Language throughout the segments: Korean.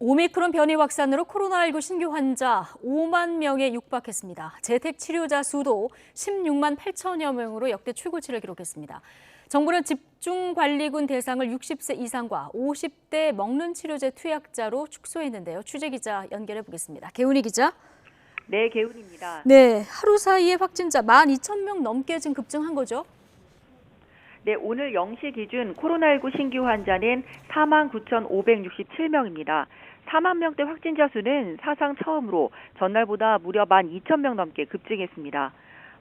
오미크론 변이 확산으로 코로나19 신규 환자 5만 명에 육박했습니다. 재택 치료자 수도 16만 8천여 명으로 역대 최고치를 기록했습니다. 정부는 집중관리군 대상을 60세 이상과 50대 먹는 치료제 투약자로 축소했는데요. 취재 기자 연결해 보겠습니다. 개훈이 기자. 네, 개훈입니다. 네, 하루 사이에 확진자 12,000명 넘게 지금 급증한 거죠? 네, 오늘 0시 기준 코로나19 신규 환자는 49,567명입니다. 4만 명대 확진자 수는 사상 처음으로 전날보다 무려 12,000명 넘게 급증했습니다.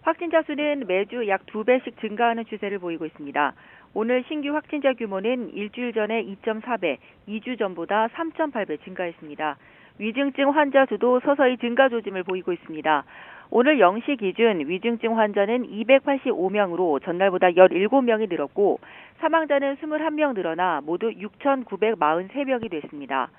확진자 수는 매주 약 2배씩 증가하는 추세를 보이고 있습니다. 오늘 신규 확진자 규모는 일주일 전에 2.4배, 2주 전보다 3.8배 증가했습니다. 위중증 환자 수도 서서히 증가 조짐을 보이고 있습니다. 오늘 0시 기준 위중증 환자는 285명으로 전날보다 17명이 늘었고 사망자는 21명 늘어나 모두 6,943명이 됐습니다.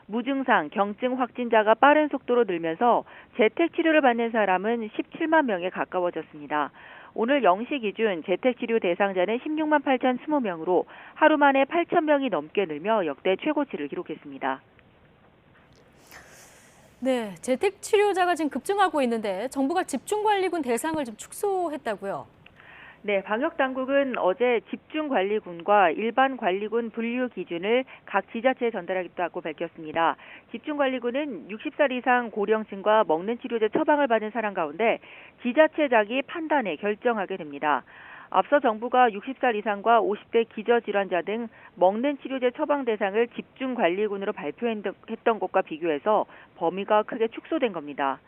무증상, 경증 확진자가 빠른 속도로 늘면서 재택치료를 받는 사람은 17만 명에 가까워졌습니다. 오늘 0시 기준 재택치료 대상자는 16만 8,020명으로 하루 만에 8,000명이 넘게 늘며 역대 최고치를 기록했습니다. 네, 재택 치료자가 지금 급증하고 있는데 정부가 집중관리군 대상을 좀 축소했다고요? 네, 방역당국은 어제 집중관리군과 일반관리군 분류 기준을 각 지자체에 전달하겠다고 밝혔습니다. 집중관리군은 60살 이상 고령층과 먹는 치료제 처방을 받은 사람 가운데 지자체장이 판단해 결정하게 됩니다. 앞서 정부가 60살 이상과 50대 기저질환자 등 먹는 치료제 처방 대상을 집중관리군으로 발표했던 것과 비교해서 범위가 크게 축소된 겁니다.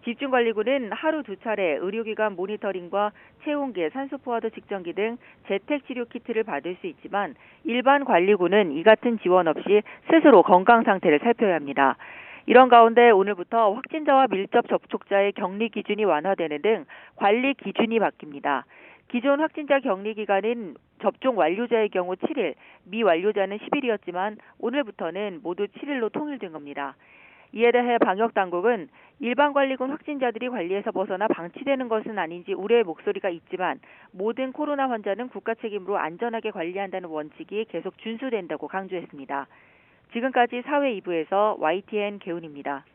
집중관리군은 하루 2차례 의료기관 모니터링과 체온계, 산소포화도 측정기 등 재택치료 키트를 받을 수 있지만 일반 관리군은 이 같은 지원 없이 스스로 건강 상태를 살펴야 합니다. 이런 가운데 오늘부터 확진자와 밀접 접촉자의 격리 기준이 완화되는 등 관리 기준이 바뀝니다. 기존 확진자 격리 기간은 접종 완료자의 경우 7일, 미완료자는 10일이었지만 오늘부터는 모두 7일로 통일된 겁니다. 이에 대해 방역당국은 일반관리군 확진자들이 관리에서 벗어나 방치되는 것은 아닌지 우려의 목소리가 있지만 모든 코로나 환자는 국가 책임으로 안전하게 관리한다는 원칙이 계속 준수된다고 강조했습니다. 지금까지 사회 2부에서 YTN 개훈입니다.